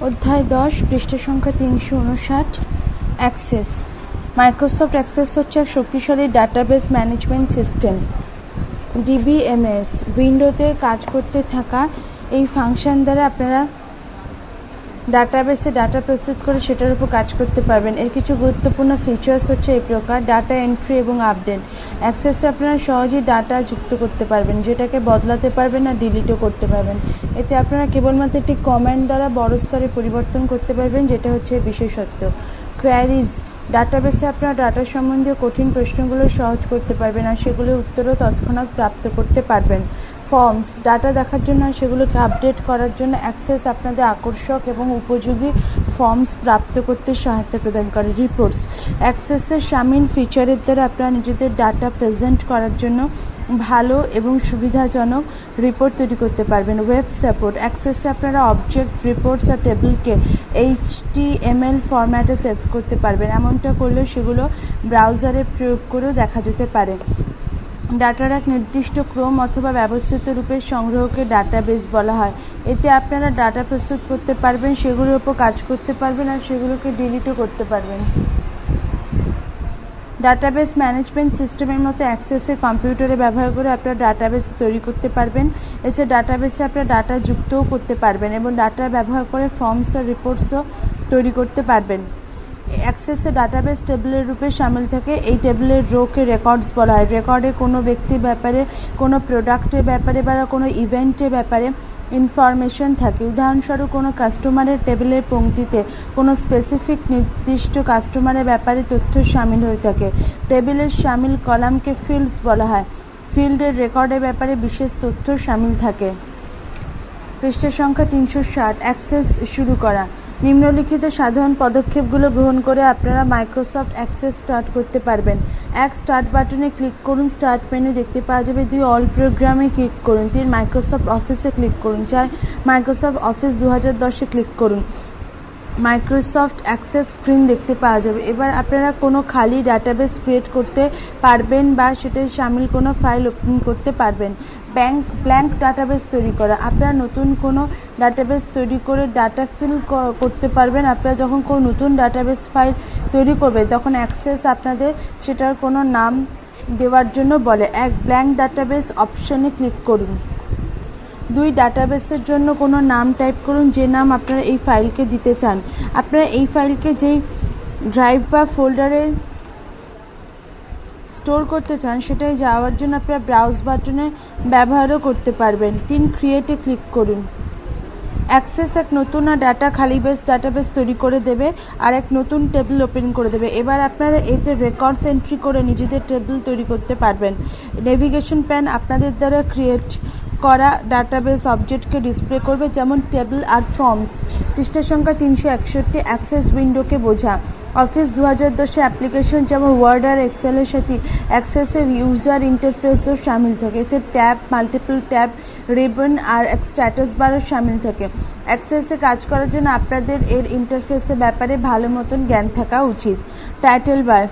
অধ্যায় 10 পৃষ্ঠা সংখ্যা 359 অ্যাক্সেস। মাইক্রোসফট অ্যাক্সেস হচ্ছে এক শক্তিশালী ডাটাবেস ম্যানেজমেন্ট সিস্টেম, ডিবিএমএস। উইন্ডোতে কাজ করতে থাকা এই ফাংশন দ্বারা আপনারা ডাটাবেসে ডাটা প্রস্তুত করে সেটার উপর কাজ করতে পারবেন। এর কিছু গুরুত্বপূর্ণ ফিচার্স হচ্ছে এই প্রকার: ডাটা এন্ট্রি এবং আপডেট। অ্যাক্সেসে আপনারা সহজেই ডাটা যুক্ত করতে পারবেন, যেটাকে বদলাতে পারবেন আর ডিলিটও করতে পারবেন। এতে আপনারা কেবলমাত্র একটি কমান্ড দ্বারা বড় স্তরে পরিবর্তন করতে পারবেন, যেটা হচ্ছে বিশেষত্ব। কোয়ারিজ, ডাটাবেসে আপনারা ডাটা সম্বন্ধীয় কঠিন প্রশ্নগুলো সহজ করতে পারবেন আর সেগুলোর উত্তরও তৎক্ষণাৎ প্রাপ্ত করতে পারবেন। ফর্মস, ডাটা দেখার জন্য আর সেগুলোকে আপডেট করার জন্য অ্যাক্সেস আপনাদের আকর্ষক এবং উপযোগী ফর্মস প্রাপ্ত করতে সহায়তা প্রদান করে। রিপোর্টস, অ্যাক্সেসের সামিল ফিচারের দ্বারা আপনারা নিজেদের ডাটা প্রেজেন্ট করার জন্য ভালো এবং সুবিধাজনক রিপোর্ট তৈরি করতে পারবেন। ওয়েব সাপোর্ট, অ্যাক্সেসে আপনারা অবজেক্ট, রিপোর্টস আর টেবিলকে HTML ফরম্যাটে সেভ করতে পারবেন। এমনটা করলে সেগুলো ব্রাউজারে প্রয়োগ করেও দেখা যেতে পারে। ডাটার এক নির্দিষ্ট ক্রম অথবা ব্যবস্থিত রূপের সংগ্রহকে ডাটাবেস বলা হয়। এতে আপনারা ডাটা প্রস্তুত করতে পারবেন, সেগুলোর উপর কাজ করতে পারবেন আর সেগুলোকে ডিলিটও করতে পারবেন। ডাটাবেস ম্যানেজমেন্ট সিস্টেমের মতো অ্যাক্সেসে কম্পিউটারে ব্যবহার করে আপনারা ডাটাবেস তৈরি করতে পারবেন। এছাড়া ডাটাবেসে আপনারা ডাটা যুক্তও করতে পারবেন এবং ডাটা ব্যবহার করে ফর্মস আর রিপোর্টসও তৈরি করতে পারবেন। অ্যাক্সেসে ডাটাবেস টেবিলের রূপে সামিল থাকে। এই টেবিলের রোকে রেকর্ডস বলা হয়। রেকর্ডে কোনো ব্যক্তির ব্যাপারে, কোনো প্রোডাক্টের ব্যাপারে বা কোনো ইভেন্টের ব্যাপারে ইনফরমেশন থাকে। উদাহরণস্বরূপ, কোনো কাস্টমারের টেবিলের পংক্তিতে কোনো স্পেসিফিক নির্দিষ্ট কাস্টমারের ব্যাপারে তথ্য সামিল হয়ে থাকে। টেবিলের সামিল কলামকে ফিল্ডস বলা হয়। ফিল্ডের রেকর্ডের ব্যাপারে বিশেষ তথ্য সামিল থাকে। পৃষ্ঠা সংখ্যা 360 অ্যাক্সেস শুরু করা। নিম্নলিখিত সাধারণ পদক্ষেপগুলো গ্রহণ করে আপনারা মাইক্রোসফট অ্যাক্সেস স্টার্ট করতে পারবেন। 1. স্টার্ট বাটনে ক্লিক করুন। স্টার্ট মেনু দেখতে পাওয়া যাবে। 2. অল প্রোগ্রামে ক্লিক করুন। 3. মাইক্রোসফট অফিসে ক্লিক করুন। 4. মাইক্রোসফট অফিস 2010-এ ক্লিক করুন। মাইক্রোসফট অ্যাক্সেস স্ক্রিন দেখতে পাওয়া যাবে। এবার আপনারা কোনো খালি ডাটাবেস ক্রিয়েট করতে পারবেন বা সেটায় সামিল কোনো ফাইল ওপেন করতে পারবেন। ব্ল্যাঙ্ক ডাটাবেস তৈরি করা, আপনারা নতুন কোনো ডাটাবেস তৈরি করে ডাটা ফিল করতে পারবেন। আপনারা যখন কোনো নতুন ডাটাবেস ফাইল তৈরি করবেন তখন অ্যাক্সেস আপনাদের সেটার কোনো নাম দেওয়ার জন্য বলে। 1. ব্ল্যাঙ্ক ডাটাবেস অপশনে ক্লিক করুন। 2. ডাটাবেসের জন্য কোনো নাম টাইপ করুন, যে নাম আপনারা এই ফাইলকে দিতে চান। আপনারা এই ফাইলকে যেই ড্রাইভ বা ফোল্ডারে স্টোর করতে চান সেটাই যাওয়ার জন্য আপনারা ব্রাউজ বাটনে ব্যবহারও করতে পারবেন। 3. ক্রিয়েটে ক্লিক করুন। অ্যাক্সেস এক নতুন আর ডাটা খালি বেস ডাটাবেস তৈরি করে দেবে আর এক নতুন টেবিল ওপেন করে দেবে। এবার আপনারা এতে রেকর্ডস এন্ট্রি করে নিজেদের টেবিল তৈরি করতে পারবেন। নেভিগেশন প্যান আপনাদের দ্বারা ক্রিয়েট করা ডাটাবেস অবজেক্টকে ডিসপ্লে করবে, যেমন টেবিল আর ফর্মস। পৃষ্ঠা সংখ্যা 361 অ্যাক্সেস উইন্ডোকে বোঝা। অফিস 2010 অ্যাপ্লিকেশন যেমন ওয়ার্ড আর এক্সেলের সাথে অ্যাক্সেসে ইউজার ইন্টারফেসও সামিল থাকে। এতে ট্যাব, মাল্টিপল ট্যাব, রিবন আর স্ট্যাটাস বারও সামিল থাকে। অ্যাক্সেসে কাজ করার জন্য আপনাদের এর ইন্টারফেসের ব্যাপারে ভালো মতন জ্ঞান থাকা উচিত। টাইটেল বার,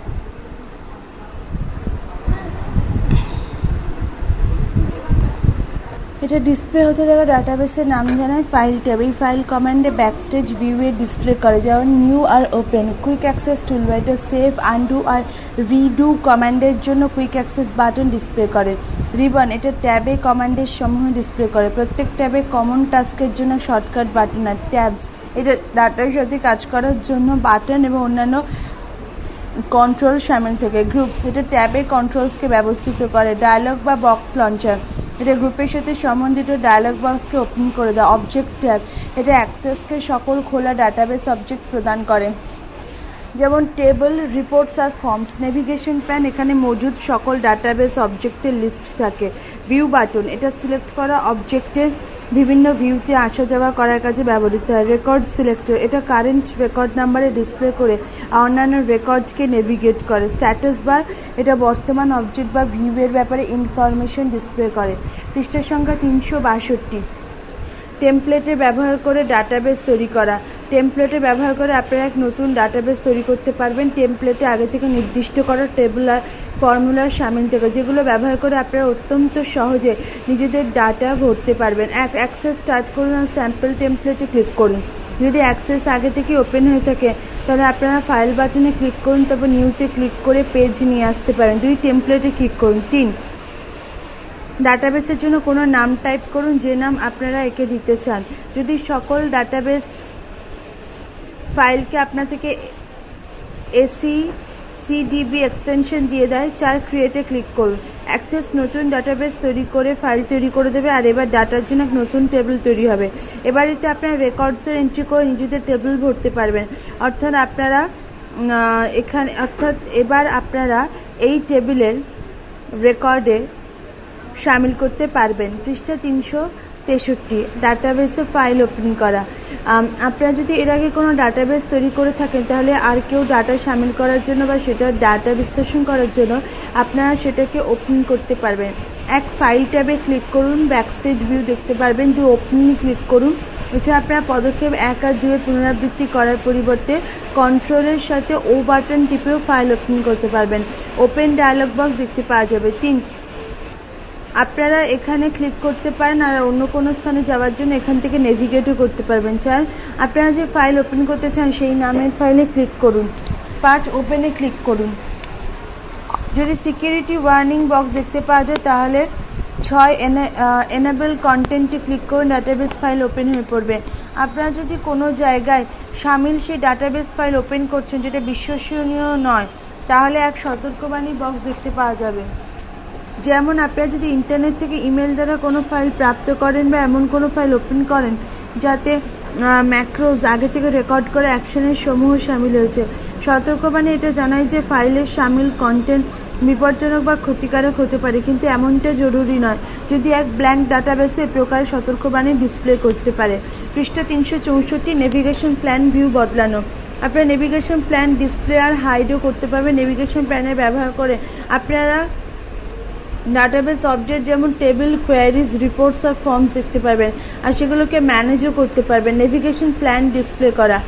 এটা ডিসপ্লে হতে থাকা ডাটাবেসের নাম জানায় ফাইল ট্যাব। এই ফাইল কমান্ডে ব্যাকস্টেজ ভিউয়ে ডিসপ্লে করে, যেমন নিউ আর ওপেন। কুইক অ্যাক্সেস টুলবার, এটা সেভ, আনডু আর রিডু কমান্ডের জন্য কুইক অ্যাক্সেস বাটন ডিসপ্লে করে। রিবন, এটা ট্যাবে কমান্ডের সমূহ ডিসপ্লে করে। প্রত্যেক ট্যাবে কমন টাস্কের জন্য শর্টকাট বাটন। আর ট্যাবস, এটা ডাটার সাথে কাজ করার জন্য বাটন এবং অন্যান্য কন্ট্রোল সামিল থাকে। গ্রুপস, এটা ট্যাবে কন্ট্রোলসকে ব্যবস্থিত করে। ডায়ালগ বা বক্স লঞ্চার, এটা গ্রুপের সাথে সম্বন্ধিত ডায়ালগ বক্সকে ওপেন করে দেয়। অবজেক্ট ট্যাব, এটা অ্যাক্সেসকে সকল খোলা ডাটাবেস অবজেক্ট প্রদান করে, যেমন টেবিল, রিপোর্টস আর ফর্মস। নেভিগেশন প্যান, এখানে মজুদ সকল ডাটাবেস অবজেক্টের লিস্ট থাকে। ভিউ বাটন, এটা সিলেক্ট করা অবজেক্টের বিভিন্ন ভিউতে আসা যাওয়া করার কাজে ব্যবহৃত হয়। রেকর্ড সিলেক্টর, এটা কারেন্ট রেকর্ড নাম্বারে ডিসপ্লে করে অন্যান্য রেকর্ডকে নেভিগেট করে। স্ট্যাটাস বার, এটা বর্তমান অবজেক্ট বা ভিউয়ের ব্যাপারে ইনফরমেশন ডিসপ্লে করে। পৃষ্ঠা সংখ্যা 362 টেমপ্লেটের ব্যবহার করে ডাটাবেস তৈরি করা। টেমপ্লেটের ব্যবহার করে আপনারা এক নতুন ডাটাবেস তৈরি করতে পারবেন। টেমপ্লেটে আগে থেকে নির্দিষ্ট করা টেবিল আর ফর্মুলার সামিল থাকে, যেগুলো ব্যবহার করে আপনারা অত্যন্ত সহজে নিজেদের ডাটা ভরতে পারবেন। অ্যাক্সেস স্টার্ট করুন আর স্যাম্পল টেমপ্লেটে ক্লিক করুন। যদি অ্যাক্সেস আগে থেকে ওপেন হয়ে থাকে তাহলে আপনারা ফাইল বাটনে ক্লিক করুন, তারপর নিউতে ক্লিক করে পেজ নিয়ে আসতে পারেন। 2 টেমপ্লেটে ক্লিক করুন। 3 ডাটাবেসের জন্য কোনো নাম টাইপ করুন যে নাম আপনারা একে দিতে চান। যদি সকল ডাটাবেস ফাইলকে আপনার থেকে ACCDB এক্সটেনশন দিয়ে দেয়। 4 ক্রিয়েটে ক্লিক করুন। অ্যাক্সেস নতুন ডাটাবেস তৈরি করে ফাইল তৈরি করে দেবে, আর এবার ডাটার জন্য নতুন টেবিল তৈরি হবে। এবার এতে আপনারা রেকর্ডসের এন্ট্রি করে নিজেদের টেবিল ভরতে পারবেন। অর্থাৎ এবার আপনারা এই টেবিলের রেকর্ডে শামিল করতে পারবেন। পৃষ্ঠা 363, ডাটাবেসে ফাইল ওপেন করা। আপনারা যদি এর আগে কোনো ডাটাবেস তৈরি করে থাকেন তাহলে আর কেউ ডাটা শামিল করার জন্য বা সেটার ডাটা বিশ্লেষণ করার জন্য আপনারা সেটাকে ওপেন করতে পারবেন। এক ফাইল ট্যাবে ক্লিক করুন, ব্যাকস্টেজ ভিউ দেখতে পারবেন। 2 ওপেনে ক্লিক করুন। এছাড়া আপনারা পদক্ষেপ 1 আর 2 এর পুনরাবৃত্তি করার পরিবর্তে কন্ট্রোলের সাথে ও বাটন টিপেও ফাইল ওপেন করতে পারবেন। ওপেন ডায়লগ বক্স দেখতে পাওয়া যাবে। 3 আপনারা এখানে ক্লিক করতে পারেন, আর অন্য কোনো স্থানে যাওয়ার জন্য এখান থেকে নেভিগেটও করতে পারবেন। 4 আপনারা যে ফাইল ওপেন করতে চান সেই নামের ফাইলে ক্লিক করুন। 5 ওপেনে ক্লিক করুন। যদি সিকিউরিটি ওয়ার্নিং বক্স দেখতে পাওয়া যায় তাহলে 6 এনেবল কন্টেন্টে ক্লিক করুন, ডাটাবেস ফাইল ওপেন হয়ে পড়বে। আপনারা যদি কোনো জায়গায় শামিল সেই ডাটাবেস ফাইল ওপেন করছেন যেটা বিশ্বসনীয় নয় তাহলে এক সতর্কবাণী বক্স দেখতে পাওয়া যাবে। যেমন আপনারা যদি ইন্টারনেট থেকে ইমেল দ্বারা কোনো ফাইল প্রাপ্ত করেন বা এমন কোনো ফাইল ওপেন করেন যাতে ম্যাক্রোজ আগে থেকে রেকর্ড করা অ্যাকশনের সমূহ শামিল হয়েছে, সতর্কবাণী এটা জানায় যে ফাইলের শামিল কন্টেন্ট বিপজ্জনক বা ক্ষতিকারক হতে পারে, কিন্তু এমনটা জরুরি নয়। যদি এক ব্ল্যাঙ্ক ডাটাবেসে এ প্রকার সতর্কবাণী ডিসপ্লে করতে পারে। পৃষ্ঠা 364, নেভিগেশন প্ল্যান ভিউ বদলানো। আপনারা নেভিগেশন প্ল্যান ডিসপ্লে আর হাইডও করতে পারবেন। নেভিগেশন প্ল্যানের ব্যবহার করে আপনারা ডাটাবেস অবজেক্ট যেমন টেবিল, কোয়ারিজ, রিপোর্টস আর ফর্মস দেখতে পারবেন, আর সেগুলোকে ম্যানেজও করতে পারবেন। নেভিগেশন প্ল্যান ডিসপ্লে করা।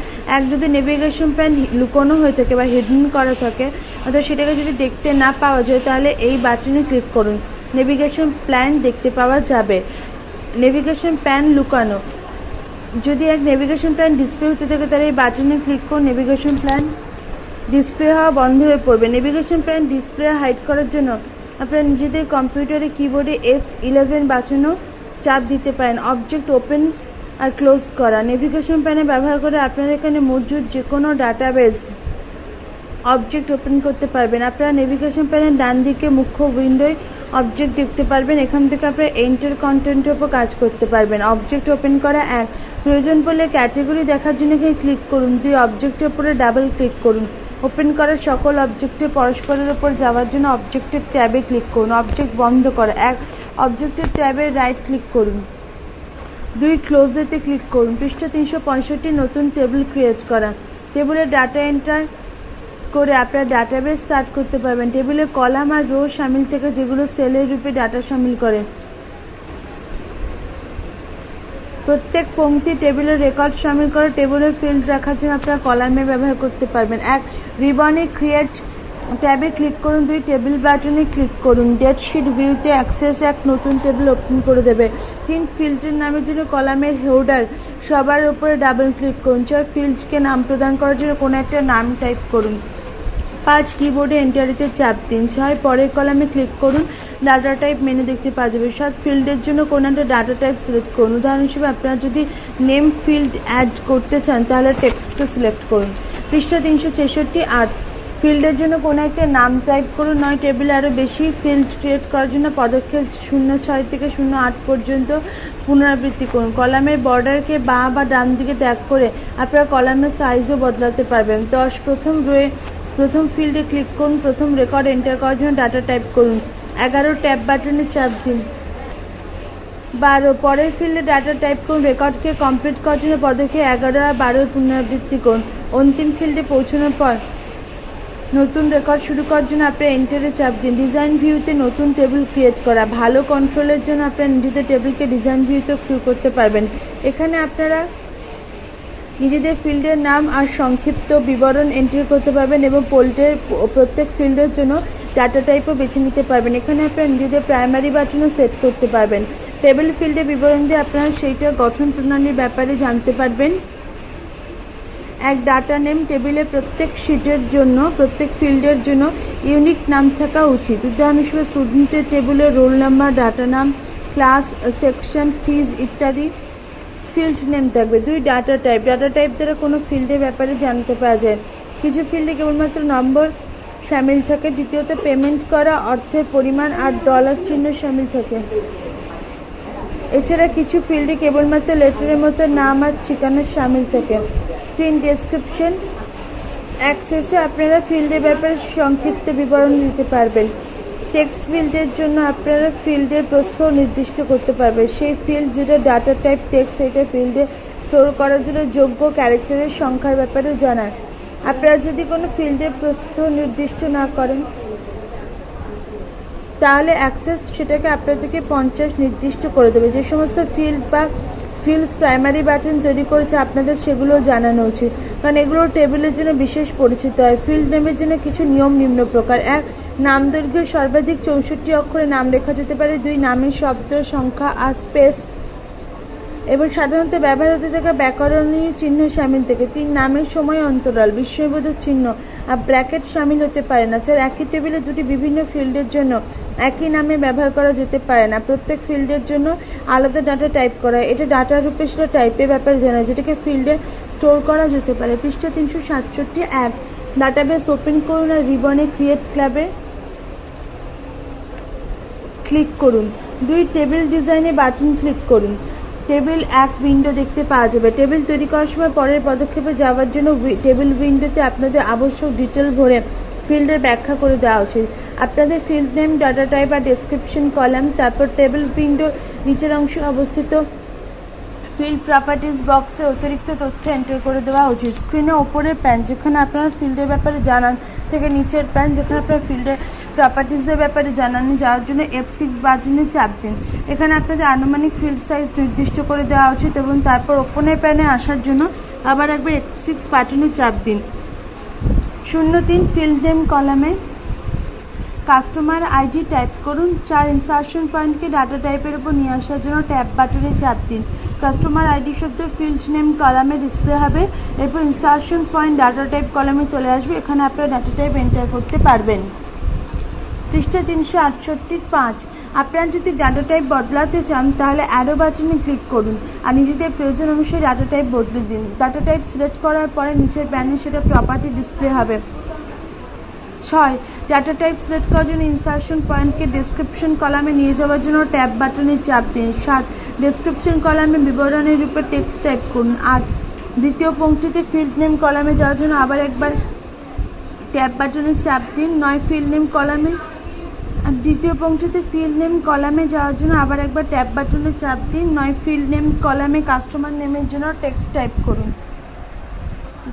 যদি নেভিগেশন প্ল্যান লুকোনো হয়ে থাকে বা হিডেন করা থাকে, অর্থাৎ সেটাকে যদি দেখতে না পাওয়া যায় তাহলে এই বাটনে ক্লিক করুন, নেভিগেশন প্ল্যান দেখতে পাওয়া যাবে। নেভিগেশন প্ল্যান লুকানো। যদি এক নেভিগেশন প্ল্যান ডিসপ্লে হতে থাকে তাহলে এই বাটনে ক্লিক করুন, নেভিগেশন প্ল্যান ডিসপ্লে হওয়া বন্ধ হয়ে পড়বে। নেভিগেশন প্ল্যান ডিসপ্লে হাইড করার জন্য আপনারা নিজেদের কম্পিউটারে কিবোর্ডে F11 বাটনও চাপ দিতে পারেন। অবজেক্ট ওপেন আর ক্লোজ করা। নেভিগেশন প্ল্যানে ব্যবহার করে আপনারা এখানে মজুদ যে কোনো ডাটাবেস অবজেক্ট ওপেন করতে পারবেন। আপনারা নেভিগেশন প্ল্যানের ডান দিকে মুখ্য উইন্ডোয় অবজেক্ট দেখতে পারবেন। এখান থেকে আপনারা এন্টার কন্টেন্টের উপর কাজ করতে পারবেন। অবজেক্ট ওপেন করা। প্রয়োজন পড়লে ক্যাটাগরি দেখার জন্য এখানে ক্লিক করুন। 2 অবজেক্টের উপরে ডাবল ক্লিক করুন। ওপেন করা সকল অবজেক্টে পরস্পরের উপর যাওয়ার জন্য অবজেক্টের ট্যাবে ক্লিক করুন। অবজেক্ট বন্ধ করা। অবজেক্টের ট্যাবে রাইট ক্লিক করুন। 2 ক্লোজেতে ক্লিক করুন। পৃষ্ঠা 365, নতুন টেবিল ক্রিয়েট করা। টেবিলে ডাটা এন্টার করে আপনারা ডাটাবেস স্টার্ট করতে পারবেন। টেবিলে কলাম আর রো শামিল থেকে যেগুলো সেলের রূপে ডাটা শামিল করে। প্রত্যেক পংক্তি টেবিলের রেকর্ড শামিল করে। টেবিলের ফিল্ড রাখার জন্য আপনারা কলামে ব্যবহার করতে পারবেন। রিবনে ক্রিয়েট ট্যাবে ক্লিক করুন। 2 টেবিল বাটনে ক্লিক করুন। ডেট শিট ভিউতে অ্যাক্সেস এক নতুন টেবিল ওপেন করে দেবে। 3 ফিল্ডের নামের জন্য কলামের হেডার সবার উপরে ডাবল ক্লিক করুন। 4 ফিল্ডকে নাম প্রদান করার জন্য কোনো একটা নাম টাইপ করুন। 5 কিবোর্ডে এন্টারিতে চাপ দিন। 6 পরের কলামে ক্লিক করুন। ডাটা টাইপ মেনু দেখতে পাওয়া যাবে। 7 ফিল্ডের জন্য কোনো একটা ডাটা টাইপ সিলেক্ট করুন। উদাহরণ হিসেবে আপনারা যদি নেম ফিল্ড অ্যাড করতে চান তাহলে টেক্সটকে সিলেক্ট করুন। পৃষ্ঠা 366, 8 ফিল্ডের জন্য কোনো একটা নাম টাইপ করুন। 9 টেবিলে আরও বেশি ফিল্ড ক্রিয়েট করার জন্য পদক্ষেপ 06 থেকে 08 পর্যন্ত পুনরাবৃত্তি করুন। কলামের বর্ডারকে বাঁ বা ডান দিকে ট্যাগ করে আপনারা কলামের সাইজও বদলাতে পারবেন। 10 প্রথম রোয়ে প্রথম ফিল্ডে ক্লিক করুন। প্রথম রেকর্ড এন্টার করার জন্য ডাটা টাইপ করুন। 11 ট্যাব বাটনে চাপ দিন। 12 পরের ফিল্ডে ডাটা টাইপ করুন। রেকর্ডকে কমপ্লিট করার জন্য পদক্ষেপ 11 আর 12 পুনরাবৃত্তি করুন। অন্তিম ফিল্ডে পৌঁছানোর পর নতুন রেকর্ড শুরু করার জন্য আপনারা এন্টারে চাপ দিন। ডিজাইন ভিউতে নতুন টেবিল ক্রিয়েট করা। ভালো কন্ট্রোলের জন্য আপনারা নিজেদের টেবিলকে ডিজাইন ভিউতে শুরু করতে পারবেন। এখানে আপনারা নিজেদের ফিল্ডের নাম আর সংক্ষিপ্ত বিবরণ এন্ট্রি করতে পারবেন এবং প্রত্যেক ফিল্ডের জন্য ডাটা টাইপও বেছে নিতে পারবেন। এখানে আপনারা নিজেদের প্রাইমারি বাটনও সেট করতে পারবেন। টেবিল ফিল্ডে বিবরণ দিয়ে আপনারা সেইটার গঠন প্রণালীর ব্যাপারে জানতে পারবেন। এক ডাটা নেম টেবিলে প্রত্যেক শিটের জন্য, প্রত্যেক ফিল্ডের জন্য ইউনিক নাম থাকা উচিত। উদাহরণ হিসেবে স্টুডেন্টের টেবিলে রোল নাম্বার, ডাটা নাম, ক্লাস, সেকশন, ফিজ ইত্যাদি ফিল্ড নেম থাকবে। 2 ডাটা টাইপ। ডাটা টাইপ দ্বারা কোনো ফিল্ডের ব্যাপারে জানতে পারা যায়। কিছু ফিল্ডে কেবলমাত্র নম্বর সামিল থাকে। দ্বিতীয়ত, পেমেন্ট করা অর্থের পরিমাণ আর ডলার চিহ্ন সামিল থাকে। এছাড়া কিছু ফিল্ডে কেবলমাত্র লেটারের মতো নাম আর ঠিকানা সামিল থাকে। 3 ডেসক্রিপশন। অ্যাক্সেসে আপনারা ফিল্ডের ব্যাপারে সংক্ষিপ্ত বিবরণ দিতে পারবেন। টেক্সট ফিল্ডের জন্য আপনারা ফিল্ডের প্রস্থ নির্দিষ্ট করতে পারবেন। সেই ফিল্ড যেটা ডাটা টাইপ টেক্সট, সেটা ফিল্ডে স্টোর করার জন্য যোগ্য ক্যারেক্টারের সংখ্যার ব্যাপারে জানান। আপনারা যদি কোনো ফিল্ডের প্রস্থ নির্দিষ্ট না করেন তাহলে অ্যাক্সেস সেটাকে আপনাদেরকে 50 নির্দিষ্ট করে দেবে। যে সমস্ত ফিল্ড বা ফিল্ডস প্রাইমারি বাটন তৈরি করেছে আপনাদের সেগুলো জানানো উচিত, কারণ এগুলো টেবিলের জন্য বিশেষ পরিচিত হয়। ফিল্ড নেমের জন্য কিছু নিয়ম নিম্ন প্রকার। 1, নাম দৈর্ঘ্য সর্বাধিক 64 অক্ষরে নাম লেখা যেতে পারে। 2, নামের শব্দ, সংখ্যা আর স্পেস এবং সাধারণত ব্যবহার হতে থাকা ব্যাকরণীয় চিহ্ন সামিল থাকে। 3, নামের সময় অন্তরাল, বিস্ময়বোধক চিহ্ন আর ব্র্যাকেট সামিল হতে পারে না। 4, একই টেবিলে দুটি বিভিন্ন ফিল্ডের জন্য একই নামে ব্যবহার করা যেতে পারে না। প্রত্যেক ফিল্ডের জন্য আলাদা ডাটা টাইপ করা। এটা ডাটা রূপে সেটা টাইপের ব্যাপারে জানায় যেটাকে ফিল্ডে স্টোর করা যেতে পারে। পৃষ্ঠা 367। 1, ডাটাবেস ওপেন করুন আর রিবনে ক্রিয়েট ক্লাবে ক্লিক করুন। 2, টেবিল ডিজাইনে বাটন ক্লিক করুন। টেবিল 1 উইন্ডো দেখতে পাওয়া যাবে। টেবিল তৈরি করার সময় পরের পদক্ষেপে যাওয়ার জন্য টেবিল উইন্ডোতে আপনাদের আবশ্যক ডিটেল ভরে ফিল্ডের ব্যাখ্যা করে দেওয়া উচিত। আপনাদের ফিল্ড নেম, ডাটা টাইপ আর ডেসক্রিপশন কলাম, তারপর টেবিল উইন্ডোর নিচের অংশে অবস্থিত ফিল্ড প্রপার্টিজ বক্সে অতিরিক্ত তথ্য এন্টার করে দেওয়া উচিত। স্ক্রিনে ওপরের প্যান যেখানে আপনারা ফিল্ডের ব্যাপারে জানান থেকে নিচের প্যান যেখানে আপনার ফিল্ডের প্রপার্টিজের ব্যাপারে জানান যাওয়ার জন্য F6 বাটনে চাপ দিন। এখানে আপনাদের আনুমানিক ফিল্ড সাইজ নির্দিষ্ট করে দেওয়া উচিত এবং তারপর ওপরের প্যানে আসার জন্য আবার একবার F6 বাটনে চাপ দিন। 03, ফিল্ড নেম কলামে কাস্টমার আইডি টাইপ করুন। 4, ইনসার্শন পয়েন্টকে ডাটা টাইপের উপর নিয়ে আসার জন্য ট্যাব বাটনে চাপ দিন। কাস্টমার আইডি শব্দ ফিল্ড নেম কলামে ডিসপ্লে হবে, এরপর ইনসার্শন পয়েন্ট ডাটা টাইপ কলামে চলে আসবে। এখানে আপনারা ডাটা টাইপ এন্টার করতে পারবেন। পৃষ্ঠা 368। 5, আপনারা যদি ডাটা টাইপ বদলাতে চান তাহলে অ্যারো বাটনে ক্লিক করুন আর নিজেদের প্রয়োজন অনুসারে ডাটা টাইপ বদলে দিন। ডাটা টাইপ সিলেক্ট করার পরে নিচের প্যানে সেটা প্রপার্টি ডিসপ্লে হবে। 6, ডাটা টাইপ সিলেক্ট করার জন্য ইনসার্শন পয়েন্টকে ডেসক্রিপশন কলামে নিয়ে যাওয়ার জন্য ট্যাব বাটনে চাপ দিন। 7, ডেসক্রিপশন কলামে বিবরণের রূপে টেক্সট টাইপ করুন। 8, দ্বিতীয় পংক্তিতে ফিল্ড নেম কলামে যাওয়ার জন্য আবার একবার ট্যাব বাটনে চাপ দিন। 9, ফিল্ড নেম কলামে দ্বিতীয় পংক্তিতে ফিল্ড নেম কলামে যাওয়ার জন্য আবার একবার ট্যাব বাটনে চাপ দিন। 9, ফিল্ড নেম কলামে কাস্টমার নেমের জন্য টেক্সট টাইপ করুন।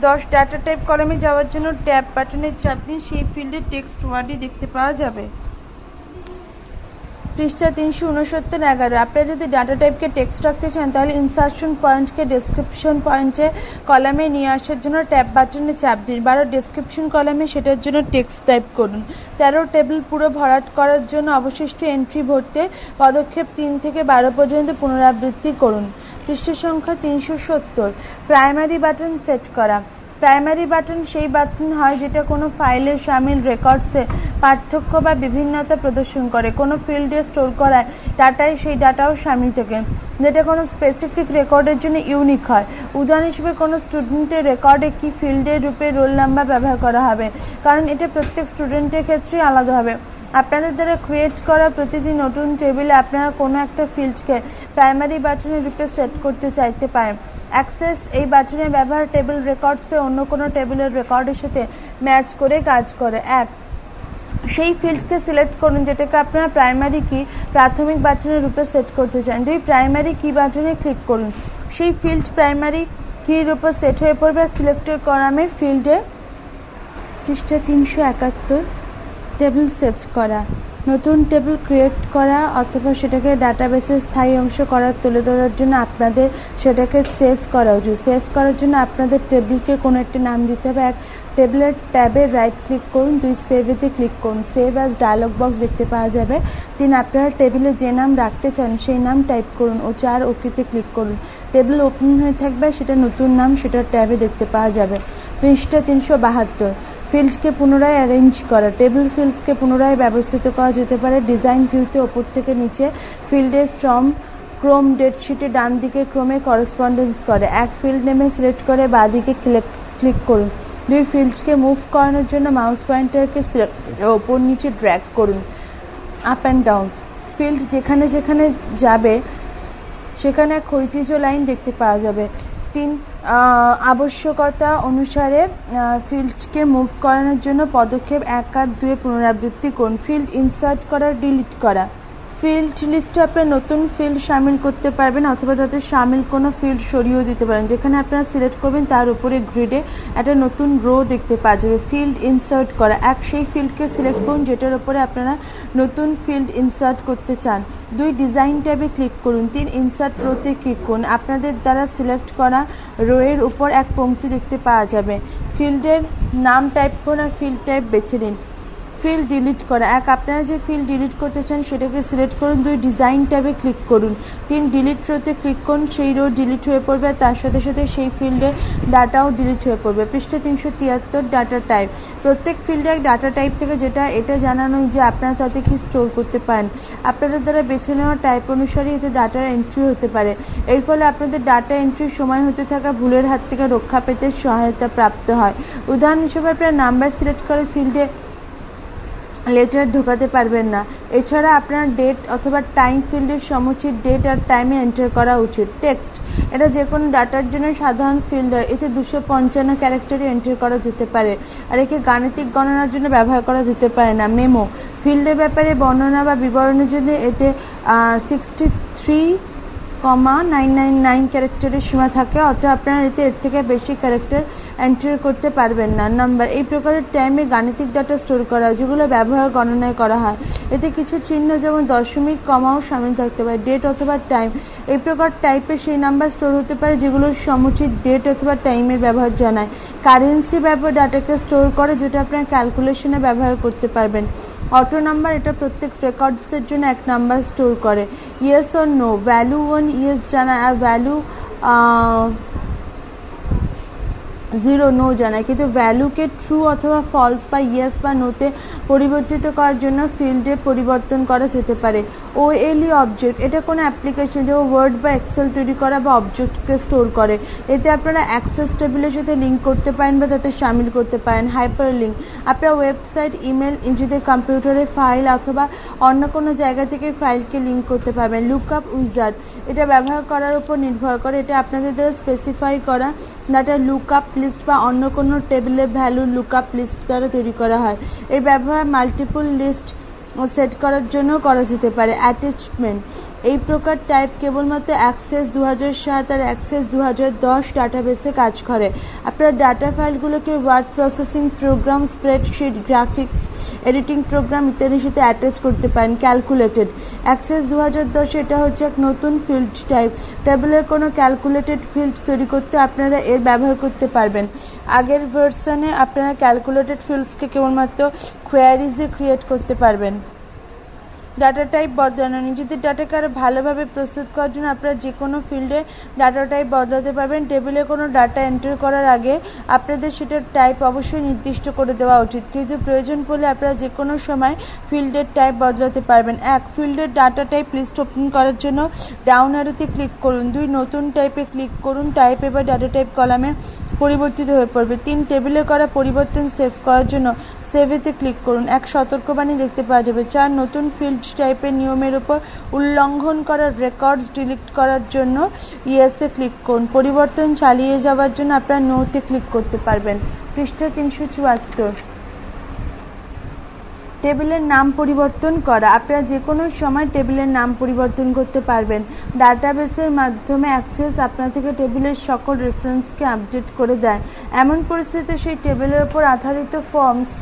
10, ডাটা টাইপ কলামে যাওয়ার জন্য ট্যাব বাটনে চাপ দিন। সেই ফিল্ডে টেক্সট ওয়ার্ডই দেখতে পাওয়া যাবে। পৃষ্ঠা 369। 11, আপনারা যদি ডাটা টাইপকে টেক্সট রাখতে চান তাহলে ইনসার্শন পয়েন্টকে ডেসক্রিপশন পয়েন্টে কলামে নিয়ে আসার জন্য ট্যাব বাটনে চাপ দিন। 12, ডেসক্রিপশন কলামে সেটার জন্য টেক্সট টাইপ করুন। 13, টেবিল পুরো ভরাট করার জন্য অবশিষ্ট এন্ট্রি ভরতে পদক্ষেপ 3 থেকে 12 পর্যন্ত পুনরাবৃত্তি করুন। পৃষ্ঠা সংখ্যা 370। প্রাইমারি বাটন সেট করা। প্রাইমারি বাটন সেই বাটন হয় যেটা কোনো ফাইলে সামিল রেকর্ডসে পার্থক্য বা বিভিন্নতা প্রদর্শন করে। কোনো ফিল্ডে স্টোর করায় ডাটায় সেই ডাটাও সামিল থাকে যেটা কোনো স্পেসিফিক রেকর্ডের জন্য ইউনিক হয়। উদাহরণ হিসেবে কোনো স্টুডেন্টের রেকর্ডে কি ফিল্ডের রূপে রোল নাম্বার ব্যবহার করা হবে, কারণ এটা প্রত্যেক স্টুডেন্টের ক্ষেত্রেই আলাদা হবে। আপনাদের দ্বারা ক্রিয়েট করা প্রতিটি নতুন টেবিলে আপনারা কোনো একটা ফিল্ডকে প্রাইমারি বাটনের রূপে সেট করতে চাইতে পারেন। অ্যাক্সেস এই বাটনের ব্যবহার টেবিল রেকর্ডসে অন্য কোনো টেবিলের রেকর্ডের সাথে ম্যাচ করে কাজ করে। 1, সেই ফিল্ডকে সিলেক্ট করুন যেটাকে আপনারা প্রাইমারি কি প্রাথমিক বাটনের রূপে সেট করতে চান। 2, প্রাইমারি কি বাটনে ক্লিক করুন। সেই ফিল্ড প্রাইমারি কির উপর সেট হয়ে পড়বে সিলেক্টেড কলামে ফিল্ডে। পৃষ্ঠা 371। টেবিল সেভ করা। নতুন টেবিল ক্রিয়েট করা অথবা সেটাকে ডাটাবেসের স্থায়ী অংশ তুলে ধরার জন্য আপনাদের সেটাকে সেভ করা উচিত। সেভ করার জন্য আপনাদের টেবিলকে কোনো একটি নাম দিতে হবে। এক, টেবিলের ট্যাবে রাইট ক্লিক করুন। 2, সেভেতে ক্লিক করুন। সেভ অ্যাজ ডায়লগ বক্স দেখতে পাওয়া যাবে। 3, আপনারা টেবিলে যে নাম রাখতে চান সেই নাম টাইপ করুন ও 4, ওকেতে ক্লিক করুন। টেবিল ওপেন হয়ে থাকবে, সেটা নতুন নাম সেটা ট্যাবে দেখতে পাওয়া যাবে। পৃষ্ঠা 372, ফিল্ডকে পুনরায় অ্যারেঞ্জ করা। টেবিল ফিল্ডসকে পুনরায় ব্যবস্থিত করা যেতে পারে ডিজাইন ভিউতে ওপর থেকে নিচে। ফিল্ডের ফ্রম ক্রোম ডেটশিটে ডান দিকে ক্রমে করসপন্ডেন্স করে। এক, ফিল্ড নেমে সিলেক্ট করে বাঁ দিকে ক্লিক করুন। 2, ফিল্ডকে মুভ করানোর জন্য মাউস পয়েন্টারকে সিলেক্ট ওপর নিচে ড্র্যাগ করুন আপ অ্যান্ড ডাউন। ফিল্ড যেখানে যেখানে যাবে সেখানে এক ক্ষৈতিজ লাইন দেখতে পাওয়া যাবে। 3, আবশ্যকতা অনুসারে ফিল্ডকে মুভ করানোর জন্য পদক্ষেপ 1 আর 2 পুনরাবৃত্তি করুন। ফিল্ড ইনসার্ট করা, ডিলিট করা। ফিল্ড লিস্টে আপনারা নতুন ফিল্ড শামিল করতে পারবেন অথবা তাতে শামিল কোনো ফিল্ড সরিয়েও দিতে পারেন। যেখানে আপনারা সিলেক্ট করবেন তার উপরে গ্রিডে একটা নতুন রো দেখতে পাওয়া যাবে। ফিল্ড ইনসার্ট করা। এক, সেই ফিল্ডকে সিলেক্ট করুন যেটার উপরে আপনারা নতুন ফিল্ড ইনসার্ট করতে চান। 2, ডিজাইন ট্যাবে ক্লিক করুন। 3, ইনসার্ট রোতে ক্লিক করুন। আপনাদের দ্বারা সিলেক্ট করা রোয়ের উপর এক পংক্তি দেখতে পাওয়া যাবে। ফিল্ডের নাম টাইপ করুন আর ফিল্ড টাইপ বেছে নিন। ফিল্ড ডিলিট করা। এক, আপনারা যে ফিল্ড ডিলিট করতে চান সেটাকে সিলেক্ট করুন। 2, ডিজাইন ট্যাবে ক্লিক করুন। 3, ডিলিট রোতে ক্লিক করুন। সেই রো ডিলিট হয়ে পড়বে আর তার সাথে সাথে সেই ফিল্ডের ডাটাও ডিলিট হয়ে পড়বে। পৃষ্ঠা 373, ডাটা টাইপ। প্রত্যেক ফিল্ডে এক ডাটা টাইপ থেকে এটা জানানো যে আপনারা তাতে কি স্টোর করতে পারেন। আপনাদের দ্বারা বেছে নেওয়া টাইপ অনুসারে এতে ডাটার এন্ট্রি হতে পারে। এর ফলে আপনাদের ডাটা এন্ট্রির সময় হতে থাকা ভুলের হাত থেকে রক্ষা পেতে সহায়তা প্রাপ্ত হয়। উদাহরণ হিসেবে আপনারা নাম্বার সিলেক্ট করে ফিল্ডে লেটার ঢোকাতে পারবেন না। এছাড়া আপনার ডেট অথবা টাইম ফিল্ডের সমুচিত ডেট আর টাইমে এন্টার করা উচিত। টেক্সট, এটা যে কোনো ডাটার জন্য সাধারণ ফিল্ড হয়। এতে 255 ক্যারেক্টারে এন্টার করা যেতে পারে আর একে গাণিতিক গণনার জন্য ব্যবহার করা যেতে পারে না। মেমো, ফিল্ডের ব্যাপারে বর্ণনা বা বিবরণের জন্য এতে 63,999 ক্যারেক্টারের সীমা থাকে, অর্থাৎ আপনারা এতে এর থেকে বেশি ক্যারেক্টার এন্টার করতে পারবেন না। নাম্বার, এই প্রকারের টাইমে গাণিতিক ডাটা স্টোর করা যেগুলো ব্যবহার গণনায় করা হয়। এতে কিছু চিহ্ন যেমন দশমিক, কমাও শামিল থাকতে পারে। ডেট অথবা টাইম, এই প্রকার টাইপে সেই নাম্বার স্টোর হতে পারে যেগুলোর সমুচিত ডেট অথবা টাইমের ব্যবহার জানায়। কারেন্সি ব্যবহার ডাটাকে স্টোর করে যেটা আপনার ক্যালকুলেশনে ব্যবহার করতে পারবেন। অটো নাম্বার, এটা প্রত্যেক রেকর্ডসের জন্য এক নাম্বার স্টোর করে। Yes or no, value 1 yes জানায় আর ভ্যালু 0 নো জানায়, কিন্তু ভ্যালুকে ট্রু অথবা ফলস বা ইয়েস বা নোতে পরিবর্তিত করার জন্য ফিল্ডে পরিবর্তন করা যেতে পারে। ওএলই অবজেক্ট, এটা কোনো অ্যাপ্লিকেশন যেমন ওয়ার্ড বা এক্সেল তৈরি করা বা অবজেক্টকে স্টোর করে। এতে আপনারা অ্যাক্সেস টেবিলের সাথে লিঙ্ক করতে পারেন বা তাতে শামিল করতে পারেন। হাইপার লিঙ্ক, আপনারা ওয়েবসাইট, ইমেল, নিজেদের কম্পিউটারে ফাইল অথবা অন্য কোনো জায়গা থেকে ফাইলকে লিঙ্ক করতে পারবেন। লুকআপ উইজার্ড, এটা ব্যবহার করার উপর নির্ভর করে। এটা আপনাদের দ্বারা স্পেসিফাই করা ডাটা লুকআপ লিস্ট বা অন্য কোনো টেবিলের ভ্যালু লুকআপ লিস্ট দ্বারা তৈরি করা হয়। এই ব্যবহার মাল্টিপল লিস্ট সেট করার জন্য করা যেতে পারে। অ্যাটাচমেন্ট, এই প্রকার টাইপ কেবলমাত্র অ্যাক্সেস 2007 আর অ্যাক্সেস 2010 ডাটাবেসে কাজ করে। আপনারা ডাটা ফাইলগুলোকে word processing program, spreadsheet, graphics editing program ইত্যাদির সাথে অ্যাটাচ করতে পারেন। ক্যালকুলেটেড, অ্যাক্সেস 2010, এটা হচ্ছে এক নতুন ফিল্ড টাইপ। টেবিলের কোনো ক্যালকুলেটেড ফিল্ড তৈরি করতে আপনারা এর ব্যবহার করতে পারবেন। আগের ভার্সনে আপনারা ক্যালকুলেটেড ফিল্ডসকে কেবলমাত্র কোয়ারিজে ক্রিয়েট করতে পারবেন। ডাটা টাইপ বদলানো, নিজেদের ডাটাকে আরও ভালোভাবে প্রস্তুত করার জন্য আপনারা যে কোনো ফিল্ডে ডাটা টাইপ বদলাতে পারবেন। টেবিলে কোনো ডাটা এন্টার করার আগে আপনাদের সেটার টাইপ অবশ্যই নির্দিষ্ট করে দেওয়া উচিত, কিন্তু প্রয়োজন পড়লে আপনারা যে কোনো সময় ফিল্ডের টাইপ বদলাতে পারবেন। 1, ফিল্ডের ডাটা টাইপ লিস্ট ওপেন করার জন্য ডাউন অ্যারোতে ক্লিক করুন। 2, নতুন টাইপে ক্লিক করুন। টাইপ এবার ডাটা টাইপ কলামে পরিবর্তিত হয়ে পড়বে। 3, টেবিলে করা পরিবর্তন সেভ করার জন্য সেভেতে ক্লিক করুন। এক সতর্কবাণী দেখতে পাওয়া যাবে। 4, নতুন ফিল্ড টাইপের নিয়মের উপর উল্লঙ্ঘন করার রেকর্ডস ডিলিট করার জন্য ইয়েসে ক্লিক করুন। পরিবর্তন চালিয়ে যাওয়ার জন্য আপনারা নোতে ক্লিক করতে পারবেন। পৃষ্ঠা 374, টেবিলের নাম পরিবর্তন করা, আপনারা যে কোনো সময় টেবিলের নাম পরিবর্তন করতে পারবেন। ডাটাবেসের মাধ্যমে অ্যাক্সেস আপনার থেকে টেবিলের সকল রেফারেন্সকে আপডেট করে দেয়। এমন পরিস্থিতিতে সেই টেবিলের উপর আধারিত ফর্মস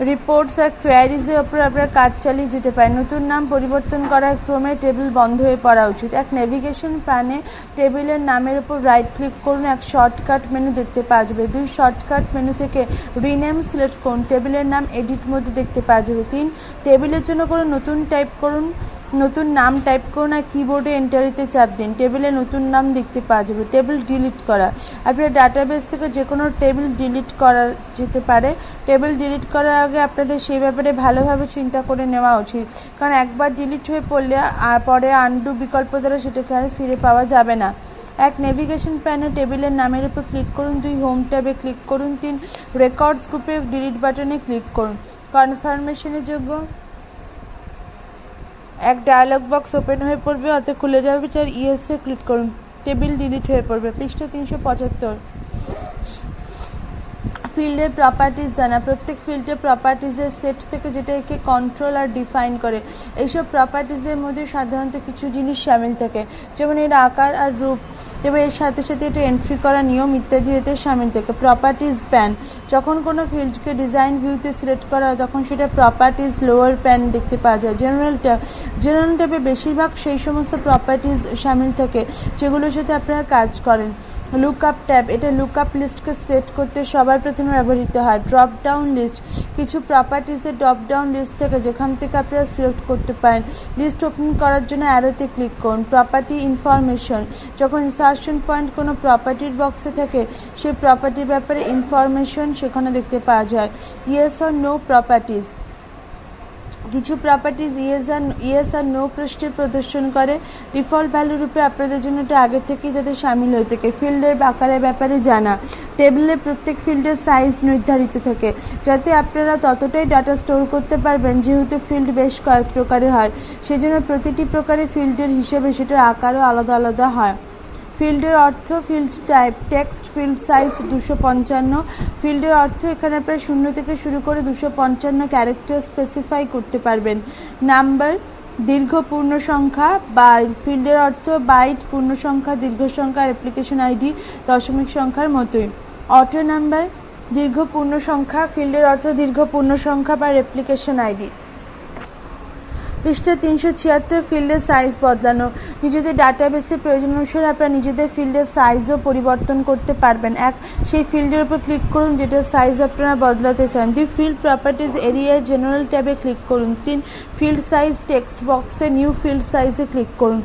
রিপোর্টস আর কোয়ারিজের ওপর আপনারা কাজ চালিয়ে যেতে পারেন। নতুন নাম পরিবর্তন করার ক্রমে টেবিল বন্ধ হয়ে পড়া উচিত। এক নেভিগেশন প্যানে টেবিলের নামের উপর রাইট ক্লিক করুন, এক শর্টকাট মেনু দেখতে পাওয়া যাবে। 2 শর্টকাট মেনু থেকে রিনেম সিলেক্ট করুন, টেবিলের নাম এডিট মোডে দেখতে পাওয়া যাবে। 3 টেবিলের জন্য কোনো নতুন নাম টাইপ করুন আর কিবোর্ডে এন্টারিতে চাপ দিন, টেবিলে নতুন নাম দেখতে পাওয়া যাবে। টেবিল ডিলিট করা, আপনার ডাটাবেস থেকে যে কোনো টেবিল ডিলিট করা যেতে পারে। টেবিল ডিলিট করার আগে আপনাদের সেই ব্যাপারে ভালোভাবে চিন্তা করে নেওয়া উচিত, কারণ একবার ডিলিট হয়ে পড়লে পরে আনডু বিকল্প দ্বারা সেটাকে আর ফিরে পাওয়া যাবে না। এক নেভিগেশন প্যানে টেবিলের নামের উপর ক্লিক করুন, 2 হোম ট্যাবে ক্লিক করুন, 3 রেকর্ডস গ্রুপে ডিলিট বাটনে ক্লিক করুন। কনফার্মেশনের যোগ্য এক ডায়ালগ বক্স ওপেন হয়ে পড়বে, অর্থাৎ খুলে যাবে, 4 ইয়েসে ক্লিক করুন, টেবিল ডিলিট হয়ে পড়বে। পৃষ্ঠা 375। ফিল্ডের প্রপার্টিজ জানা, প্রত্যেক ফিল্ডের প্রপার্টিজের সেট থেকে যেটা একে কন্ট্রোল আর ডিফাইন করে। এইসব প্রপার্টিজের মধ্যে সাধারণত কিছু জিনিস সামিল থাকে, যেমন এর আকার আর রূপ, এবং এর সাথে সাথে এটা এন্ট্রি করা নিয়ম ইত্যাদি এতে সামিল থাকে। প্রপার্টিজ প্যান, যখন কোনো ফিল্ডকে ডিজাইন ভিউতে সিলেক্ট করা হয় তখন সেটা প্রপার্টিজ লোয়ার প্যান দেখতে পাওয়া যায়। জেনারেল ট্যাবে বেশিরভাগ সেই সমস্ত প্রপার্টিজ সামিল থাকে যেগুলোর সাথে আপনারা কাজ করেন। লুকআপ ট্যাব, এটা লুকআপ লিস্টকে সেট করতে সবার প্রথমে ব্যবহৃত হয়। ড্রপ ডাউন লিস্ট, কিছু প্রপার্টিজের ড্রপ ডাউন লিস্ট থেকে যেখান থেকে আপনারা সিলেক্ট করতে পারেন। লিস্ট ওপেন করার জন্য অ্যারোতে ক্লিক করুন। প্রপার্টি ইনফরমেশন, যখন ইনসার্শন পয়েন্ট কোনো প্রপার্টির বক্সে থাকে সেই প্রপার্টির ব্যাপারে ইনফরমেশন সেখানে দেখতে পাওয়া যায়। ইয়েস অর নো প্রপার্টিজ, কিছু প্রপার্টিজ ইয়েস আর নো পৃষ্ঠে প্রদর্শন করে। ডিফল্ট ভ্যালু রূপে আপনাদের জন্য এটা আগে থেকেই যাতে সামিল হয়ে থাকে। ফিল্ডের আকারের ব্যাপারে জানা, টেবিলে প্রত্যেক ফিল্ডের সাইজ নির্ধারিত থাকে যাতে আপনারা ততটাই ডাটা স্টোর করতে পারবেন। যেহেতু ফিল্ড বেশ কয়েক প্রকারের হয়, সেজন্য প্রতিটি প্রকারের ফিল্ডের হিসেবে সেটার আকারও আলাদা আলাদা হয়। ফিল্ডের অর্থ, field type, text, field size 255। ফিল্ডের অর্থ এখানে প্রায় 0 থেকে শুরু করে 255 ক্যারেক্টার স্পেসিফাই করতে পারবেন। নাম্বার, দীর্ঘ পূর্ণ সংখ্যা, বাইট, ফিল্ডের অর্থ বাইট, পূর্ণ সংখ্যা, দীর্ঘ সংখ্যা, অ্যাপ্লিকেশন আইডি দশমিক সংখ্যার মতোই। অটো নাম্বার, দীর্ঘ পূর্ণ সংখ্যা, ফিল্ডের অর্থ দীর্ঘ পূর্ণ সংখ্যা বা অ্যাপ্লিকেশন আইডি। পৃষ্ঠা 376। ফিল্ডের সাইজ বদলানো, নিজেদের ডাটাবেসের প্রয়োজন অনুসারে আপনারা নিজেদের ফিল্ডের সাইজও পরিবর্তন করতে পারবেন। সেই ফিল্ডের উপর ক্লিক করুন যেটার সাইজ আপনারা বদলাতে চান। 2 ফিল্ড প্রপার্টিজ এরিয়ায় জেনারেল ট্যাবে ক্লিক করুন। 3 ফিল্ড সাইজ টেক্সট বক্সে নিউ ফিল্ড সাইজে ক্লিক করুন।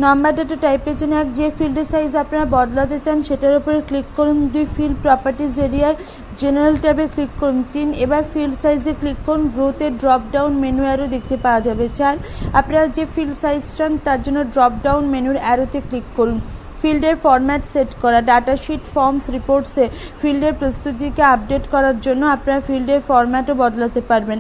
নাম্বার ডাটা টাইপের জন্য যে ফিল্ডের সাইজ আপনারা বদলাতে চান সেটার উপরে ক্লিক করুন। 2 ফিল্ড প্রপার্টিজ এরিয়ায় জেনারেল ট্যাবে ক্লিক করুন। 3 এবার ফিল্ড সাইজে ক্লিক করুন, গ্রোতে ড্রপ ডাউন মেনু অ্যারো দেখতে পাওয়া যাবে। 4 আপনারা যে ফিল্ড সাইজ চান তার জন্য ড্রপ ডাউন মেনুর অ্যারোতে ক্লিক করুন। ফিল্ডের ফরম্যাট সেট করা, ডাটাশিট, ফর্মস, রিপোর্টসে ফিল্ডের প্রস্তুতিকে আপডেট করার জন্য আপনারা ফিল্ডের ফরম্যাটও বদলাতে পারবেন।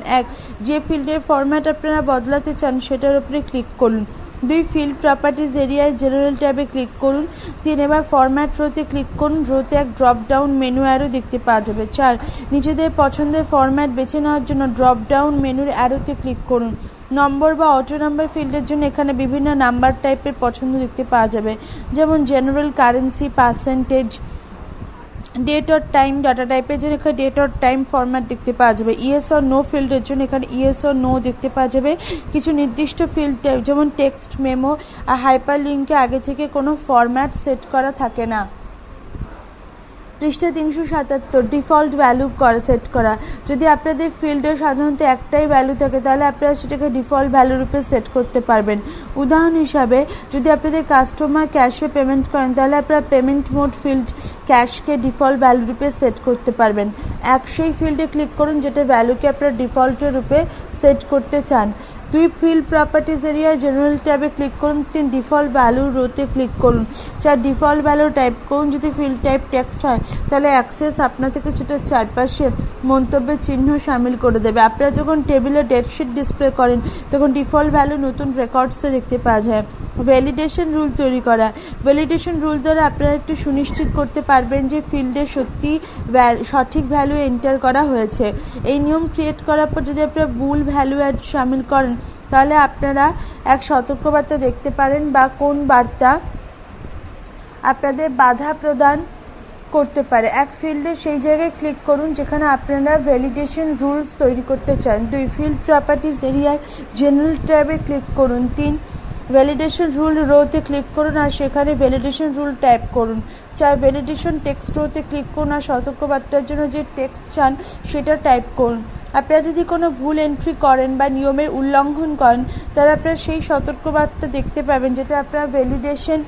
যে ফিল্ডের ফরম্যাট আপনারা বদলাতে চান সেটার উপরে ক্লিক করুন। 2 ফিল্ড প্রপার্টিজ এরিয়ায় জেনারেল ট্যাবে ক্লিক করুন। 3 এবার ফরম্যাট রোতে ক্লিক করুন, রোতে এক ড্রপ ডাউন মেনু অ্যারো দেখতে পাওয়া যাবে। 4 নিজেদের পছন্দের ফরম্যাট বেছে নেওয়ার জন্য ড্রপ ডাউন মেনুর অ্যারোতে ক্লিক করুন। নম্বর বা অটো নাম্বার ফিল্ডের জন্য এখানে বিভিন্ন নাম্বার টাইপের পছন্দ দেখতে পাওয়া যাবে, যেমন general, currency, percentage. Date or time, data টাইপের জন্য এখানে ডেট অর টাইম ফরম্যাট দেখতে পাওয়া যাবে। ইয়েস অর নো ফিল্ডের জন্য এখানে ইয়েস অর নো দেখতে পাওয়া যাবে। কিছু নির্দিষ্ট ফিল্ড টাইপ যেমন টেক্সট, মেমো আর হাইপার লিঙ্কে আগে থেকে কোনো ফরম্যাট সেট করা থাকে না। পৃষ্ঠা 377। ডিফল্ট ভ্যালু সেট করা, যদি আপনাদের ফিল্ডে সাধারণত একটাই ভ্যালু থাকে তাহলে আপনারা সেটাকে ডিফল্ট ভ্যালু রূপে সেট করতে পারবেন। উদাহরণ হিসাবে যদি আপনাদের কাস্টমার ক্যাশে পেমেন্ট করেন তাহলে আপনারা পেমেন্ট মোড ফিল্ড ক্যাশকে ডিফল্ট ভ্যালু রূপে সেট করতে পারবেন। সেই ফিল্ডে ক্লিক করুন যেটা ভ্যালুকে আপনারা ডিফল্ট রূপে সেট করতে চান। 2 ফিল্ড প্রপার্টিজ এরিয়ায় জেনারেল ট্যাবে ক্লিক করুন। 3 ডিফল্ট ভ্যালু রোতে ক্লিক করুন। 4 ডিফল্ট ভ্যালু টাইপ করুন, যদি ফিল্ড টাইপ টেক্সট হয় তাহলে অ্যাক্সেস আপনার থেকে সেটার চারপাশে মন্তব্যের চিহ্ন সামিল করে দেবে। আপনারা যখন টেবিলে ডেটশিট ডিসপ্লে করেন তখন ডিফল্ট ভ্যালু নতুন রেকর্ডসে দেখতে পাওয়া যায়। ভ্যালিডেশন রুল তৈরি করা, ভ্যালিডেশন রুল দ্বারা আপনারা একটু সুনিশ্চিত করতে পারবেন যে ফিল্ডে সত্যি সঠিক ভ্যালু এন্টার করা হয়েছে। এই নিয়ম ক্রিয়েট করার পর যদি আপনারা ভুল ভ্যালু অ্যাড সামিল করেন তাহলে আপনারা এক সতর্কবার্তা দেখতে পারেন বা কোন বার্তা আপনাদের বাধা প্রদান করতে পারে। এক ফিল্ডে সেই জায়গায় ক্লিক করুন যেখানে আপনারা ভ্যালিডেশন রুলস তৈরি করতে চান। 2 ফিল্ড প্রপার্টিজ এরিয়ায় জেনারেল ট্যাবে ক্লিক করুন। 3 ভ্যালিডেশন রুল রোতে ক্লিক করুন আর সেখানে ভ্যালিডেশন রুল টাইপ করুন। 4 ভ্যালিডেশন টেক্সট রোতে ক্লিক করুন আর সতর্কবার্তার জন্য যে টেক্সট চান সেটা টাইপ করুন। আপনারা যদি কোনো ভুল এন্ট্রি করেন বা নিয়মের উল্লঙ্ঘন করেন তাহলে আপনারা সেই সতর্কবার্তা দেখতে পাবেন যেটা আপনারা ভ্যালিডেশন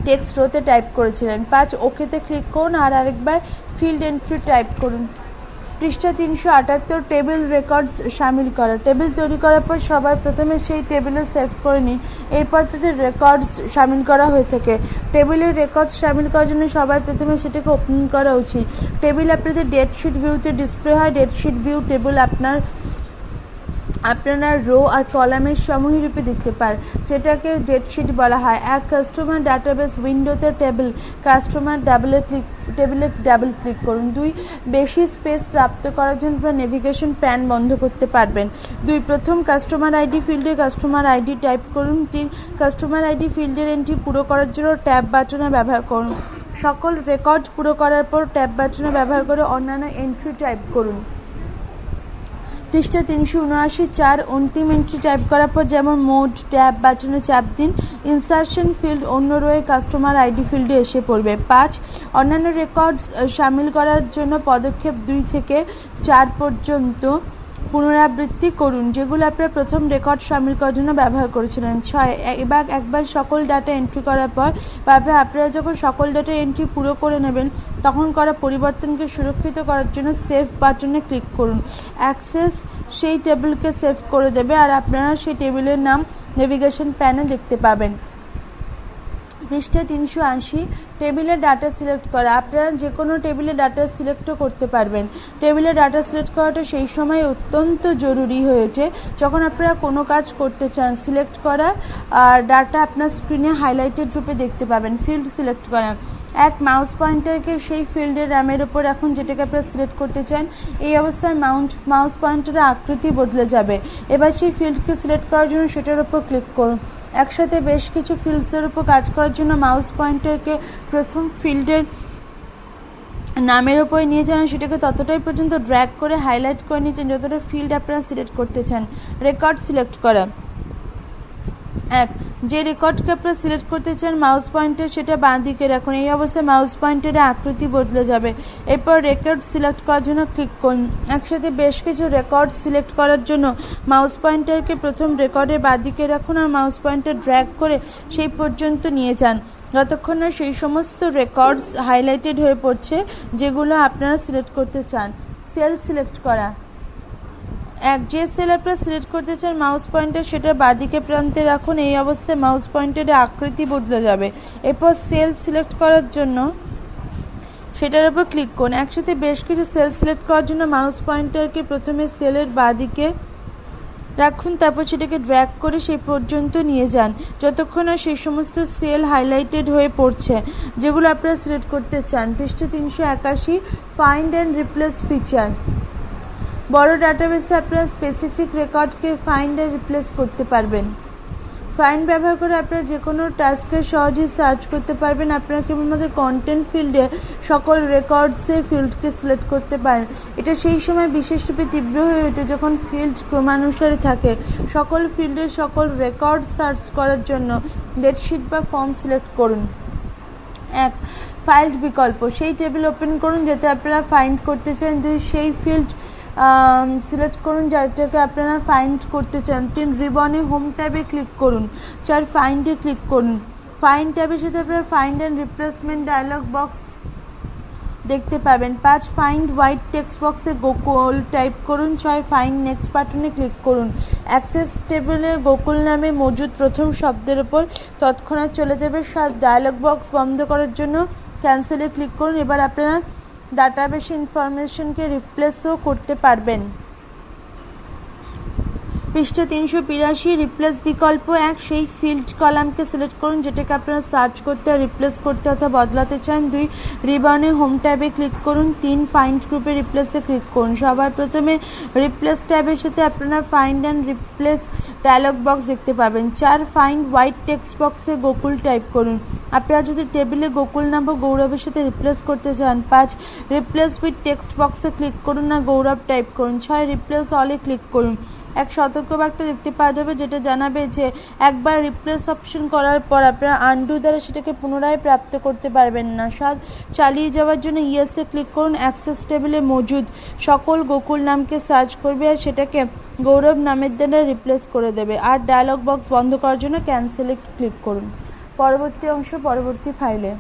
টেক্সট রোতে টাইপ করেছিলেন। 5 ওকেতে ক্লিক করুন আর আরেকবার ফিল্ড এন্ট্রি টাইপ করুন। পৃষ্ঠা 378 টেবিল রেকর্ডস শামিল করা। টেবিল তৈরি করার পর সবার প্রথমে সেই টেবিলে সেভ করে নিন। এরপর তাদের রেকর্ডস শামিল করা হয়ে থাকে। টেবিলের রেকর্ডস শামিল করার জন্য সবার প্রথমে সেটাকে ওপেন করা উচিত। টেবিল আপনাদের ডেটশিট ভিউতে ডিসপ্লে হয়। ডেটশিট ভিউ টেবিল আপনারা রো আর কলামের সমূহরূপে দেখতে পান, যেটাকে ডেটশিট বলা হয়। এক কাস্টমার ডাটাবেস উইন্ডোতে টেবিলে ডাবল ক্লিক করুন। 2 বেশি স্পেস প্রাপ্ত করার জন্য আপনারা নেভিগেশন প্যান বন্ধ করতে পারবেন। 2 প্রথম কাস্টমার আইডি ফিল্ডে কাস্টমার আইডি টাইপ করুন। 3 কাস্টমার আইডি ফিল্ডের এন্ট্রি পুরো করার জন্য ট্যাব বাটনে ব্যবহার করুন। সকল রেকর্ড পুরো করার পর ট্যাব বাটনে ব্যবহার করে অন্যান্য এন্ট্রি টাইপ করুন। পৃষ্ঠা 379 4 অন্তিম এন্ট্রি টাইপ করার পর যেমন মোড ট্যাব বাটনে চাপ দিন। ইনসারশন ফিল্ড অন্য রোয়ে কাস্টমার আইডি ফিল্ডে এসে পড়বে। 5 অন্যান্য রেকর্ডস শামিল করার জন্য পদক্ষেপ 2 থেকে 4 পর্যন্ত পুনরাবৃত্তি করুন যেগুলো আপনারা প্রথম রেকর্ড শামিল করার জন্য ব্যবহার করেছিলেন। 6 একবার সকল ডাটা এন্ট্রি করার পর আপনারা যখন সকল ডাটা এন্ট্রি পুরো করে নেবেন তখন করা পরিবর্তনকে সুরক্ষিত করার জন্য সেভ বাটনে ক্লিক করুন। অ্যাক্সেস সেই টেবিলকে সেভ করে দেবে আর আপনারা সেই টেবিলের নাম নেভিগেশন প্যানে দেখতে পাবেন। পৃষ্ঠা 380 টেবিলে ডাটা সিলেক্ট করা। আপনারা যে কোনো টেবিলে ডাটা সিলেক্টও করতে পারবেন। টেবিলে ডাটা সিলেক্ট করাটা সেই সময় অত্যন্ত জরুরি হয়ে ওঠে যখন আপনারা কোনো কাজ করতে চান। সিলেক্ট করা আর ডাটা আপনার স্ক্রিনে হাইলাইটেড রূপে দেখতে পাবেন। ফিল্ড সিলেক্ট করা। এক মাউস পয়েন্টারকে সেই ফিল্ডের র্যামের ওপর এখন যেটাকে আপনারা সিলেক্ট করতে চান। এই অবস্থায় মাউস পয়েন্টারের আকৃতি বদলে যাবে। এবার সেই ফিল্ডকে সিলেক্ট করার জন্য সেটার ওপর ক্লিক করুন। একসাথে বেশ কিছু ফিল্ডসের উপর কাজ করার জন্য মাউস পয়েন্টারকে প্রথম ফিল্ডের নামের ওপরে নিয়ে যান, সেটাকে ততটাই পর্যন্ত ড্র্যাগ করে হাইলাইট করে নিচ্ছেন যতটা ফিল্ড আপনারা সিলেক্ট করতে চান। রেকর্ড সিলেক্ট করা। 1 যে রেকর্ডকে আপনারা সিলেক্ট করতে চান মাউস পয়েন্টার সেটা বাঁ দিকে রাখুন। এই অবস্থায় মাউস পয়েন্টারের আকৃতি বদলে যাবে। এরপর রেকর্ড সিলেক্ট করার জন্য ক্লিক করুন। একসাথে বেশ কিছু রেকর্ড সিলেক্ট করার জন্য মাউস পয়েন্টারকে প্রথম রেকর্ডের বাঁ দিকে রাখুন আর মাউস পয়েন্টার ড্র্যাগ করে সেই পর্যন্ত নিয়ে যান যতক্ষণ না সেই সমস্ত রেকর্ডস হাইলাইটেড হয়ে পড়ছে যেগুলো আপনারা সিলেক্ট করতে চান। সেল সিলেক্ট করা। যে সেল আপনারা সিলেক্ট করতে চান মাউস পয়েন্টার সেটা বাঁদিকে প্রান্তে রাখুন। এই অবস্থায় মাউস পয়েন্টারের আকৃতি বদলে যাবে। এরপর সেল সিলেক্ট করার জন্য সেটার উপর ক্লিক করুন। একসাথে বেশ কিছু সেল সিলেক্ট করার জন্য মাউস পয়েন্টারকে প্রথমে সেলের বাঁদিকে রাখুন, তারপর সেটাকে ড্র্যাগ করে সেই পর্যন্ত নিয়ে যান যতক্ষণ না সেই সমস্ত সেল হাইলাইটেড হয়ে পড়ছে যেগুলো আপনারা সিলেক্ট করতে চান। পৃষ্ঠা 381 ফাইন্ড অ্যান্ড রিপ্লেস ফিচার। বড় ডাটাবেসে আপনারা স্পেসিফিক রেকর্ডকে ফাইন্ড আর রিপ্লেস করতে পারবেন। ফাইন্ড ব্যবহার করে আপনারা যে কোনো টাস্কে সহজেই সার্চ করতে পারবেন। আপনারা কেবলমাত্র কন্টেন্ট ফিল্ডে সকল রেকর্ডসের ফিল্ডকে সিলেক্ট করতে পারেন। এটা সেই সময় বিশেষরূপে তীব্র হয়ে ওঠে যখন ফিল্ড ক্রমানুসারে থাকে। সকল ফিল্ডের সকল রেকর্ড সার্চ করার জন্য ডেটশিট বা ফর্ম সিলেক্ট করুন। 1 ফাইল্ড বিকল্প। সেই টেবিল ওপেন করুন যাতে আপনারা ফাইন্ড করতে চান। 2 সেই ফিল্ড সিলেক্ট করুন যেটাকে আপনারা ফাইন্ড করতে চান। 3 রিবনে হোম ট্যাবে ক্লিক করুন। 4 ফাইন্ডে ক্লিক করুন। ফাইন্ড ট্যাবের সাথে আপনারা find and replacement dialogue box দেখতে পাবেন। 5 ফাইন্ড হোয়াইট টেক্সট বক্সে গোকুল টাইপ করুন। 6 ফাইন্ড নেক্সট বাটনে ক্লিক করুন। অ্যাক্সেস টেবিলে গোকুল নামে মজুদ প্রথম শব্দের উপর তৎক্ষণাৎ চলে যাবে। 7 ডায়লগ বক্স বন্ধ করার জন্য ক্যান্সেলে ক্লিক করুন। এবার আপনারা ডাটাবেস ইনফরমেশনকে রিপ্লেসও করতে পারবেন। পৃষ্ঠা 382 রিপ্লেস বিকল্প 1 সেই ফিল্ড কলামকে সিলেক্ট করুন যেটাকে আপনারা সার্চ করতে রিপ্লেস করতে অথবা বদলাতে চান। 2 রিবনে হোম ট্যাবে ক্লিক করুন। 3 ফাইন্ড গ্রুপে রিপ্লেসে ক্লিক করুন। সবার প্রথমে রিপ্লেস ট্যাবের সাথে আপনারা find and replace dialogue box দেখতে পাবেন। 4 ফাইন্ড হোয়াইট টেক্সট বক্সে গোকুল টাইপ করুন। আপনারা যদি টেবিলে গোকুল নাম বা গৌরবের সাথে রিপ্লেস করতে চান 5 রিপ্লেস উইথ টেক্সট বক্সে ক্লিক করুন না গৌরব টাইপ করুন। 6 রিপ্লেস অলে ক্লিক করুন। এক সতর্কবার্তা দেখতে পাওয়া যাবে যেটা জানাবে যে একবার রিপ্লেস অপশন করার পর আপনারা আনডু দ্বারা সেটাকে পুনরায় প্রাপ্ত করতে পারবেন না। 7 চালিয়ে যাওয়ার জন্য ইয়েসে ক্লিক করুন। অ্যাক্সেস টেবিলে মজুদ সকল গোকুল নামকে সার্চ করবে আর সেটাকে গৌরব নামের দ্বারা রিপ্লেস করে দেবে। আর ডায়লগ বক্স বন্ধ করার জন্য ক্যান্সেলে ক্লিক করুন। পরবর্তী অংশ পরবর্তী ফাইলে।